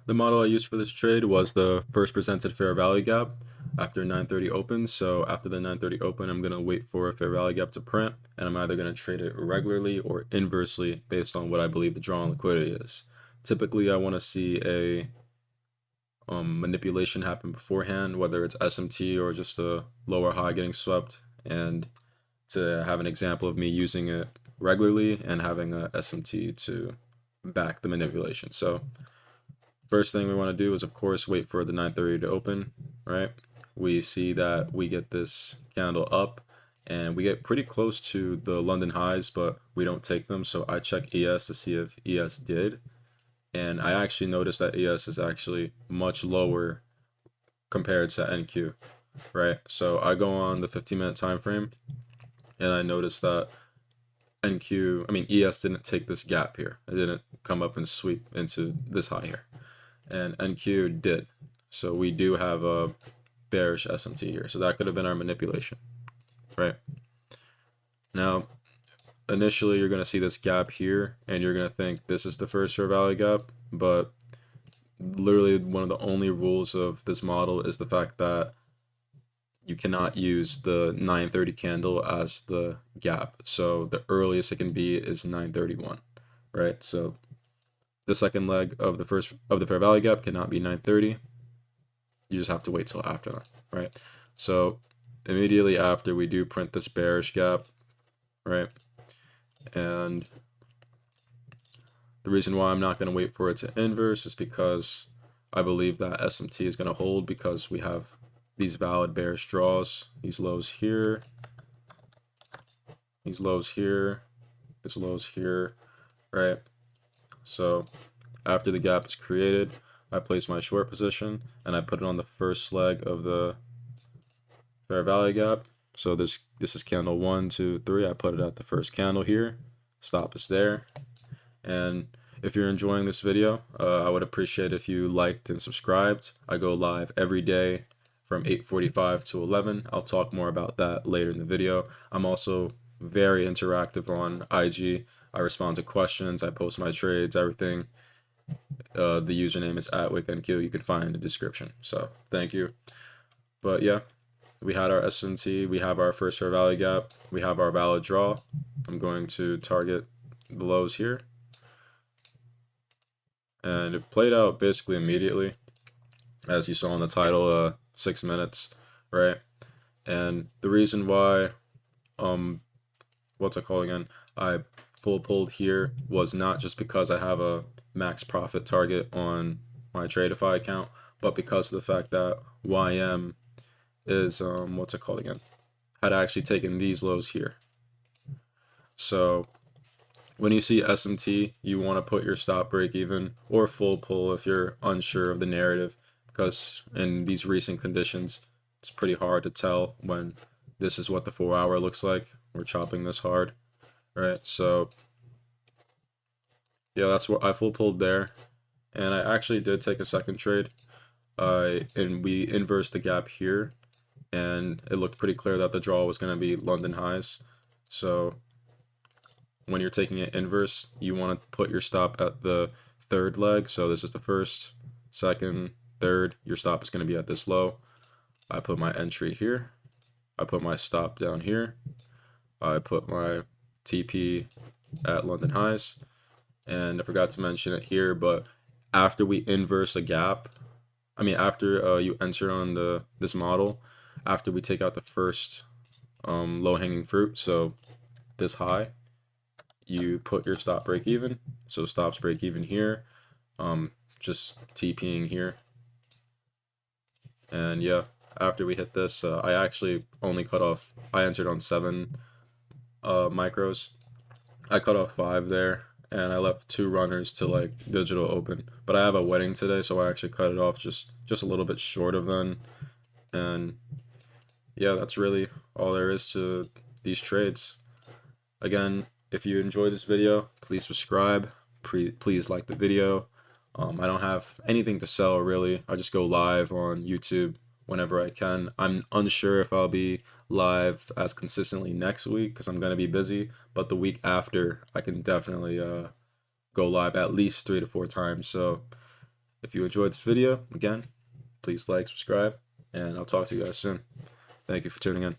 The model I used for this trade was the first presented fair value gap after 9:30 open. So after the 9:30 open, I'm going to wait for a fair value gap to print, and I'm either going to trade it regularly or inversely based on what I believe the draw on liquidity is. Typically, I want to see a manipulation happen beforehand, whether it's SMT or just a lower high getting swept, and to have an example of me using it regularly and having a SMT to back the manipulation. So first thing we want to do is, of course, wait for the 9:30 to open, right? We see that we get this candle up and we get pretty close to the London highs, but we don't take them. So I check ES to see if ES did. And I actually noticed that ES is actually much lower compared to NQ, right? So I go on the 15-minute time frame and I noticed that ES didn't take this gap here. It didn't come up and sweep into this high here. And NQ did. So we do have a bearish SMT here. So that could have been our manipulation, right? Now, initially you're going to see this gap here and you're going to think this is the first fair value gap, but literally one of the only rules of this model is the fact that you cannot use the 9:30 candle as the gap. So the earliest it can be is 9:31, right? So the second leg of the fair value gap cannot be 9:30. You just have to wait till after that, right? So immediately after, we do print this bearish gap, right? And the reason why I'm not going to wait for it to inverse is because I believe that SMT is going to hold because we have these valid bearish draws, these lows here, these lows here, this lows here, right? So after the gap is created, I place my short position and I put it on the first leg of the fair value gap. So this is candle 1, 2, 3. I put it at the first candle here. Stop is there. And if you're enjoying this video, I would appreciate if you liked and subscribed. I go live every day from 8:45 to 11. I'll talk more about that later in the video. I'm also very interactive on IG. I respond to questions. I post my trades, everything. The username is at wycknq. You can find in the description. So thank you. But yeah, we had our SMT. We have our first fair value gap. We have our valid draw. I'm going to target the lows here. And it played out basically immediately, as you saw in the title, 6 minutes, right? And the reason why, what's it called again? I full pulled here was not just because I have a max profit target on my Tradeify account, but because of the fact that YM is, what's it called again? Had actually taken these lows here. So when you see SMT, you want to put your stop break even or full pull if you're unsure of the narrative, because in these recent conditions, it's pretty hard to tell when this is what the 4-hour looks like. We're chopping this hard, right? So yeah, that's what I full pulled there. And I actually did take a second trade. And we inversed the gap here, and it looked pretty clear that the draw was going to be London highs. So when you're taking it inverse, you want to put your stop at the third leg. So this is the first, second, third. Your stop is going to be at this low. I put my entry here. I put my stop down here. I put my TP at London highs. And I forgot to mention it here, but after we inverse a gap, after you enter on this model, after we take out the first low-hanging fruit, so this high, you put your stop break even. So stops break even here, just TPing here. And yeah, after we hit this, I actually only cut off, I entered on 7 micros. I cut off 5 there, and I left 2 runners to like digital open. But I have a wedding today, so I actually cut it off just a little bit short of then. And yeah, that's really all there is to these trades. Again, if you enjoyed this video, please subscribe. Please like the video. I don't have anything to sell really. I just go live on YouTube whenever I can. I'm unsure if I'll be live as consistently next week because I'm going to be busy, but the week after I can definitely go live at least 3 to 4 times. So If you enjoyed this video, again, please like, subscribe, and I'll talk to you guys soon. Thank you for tuning in.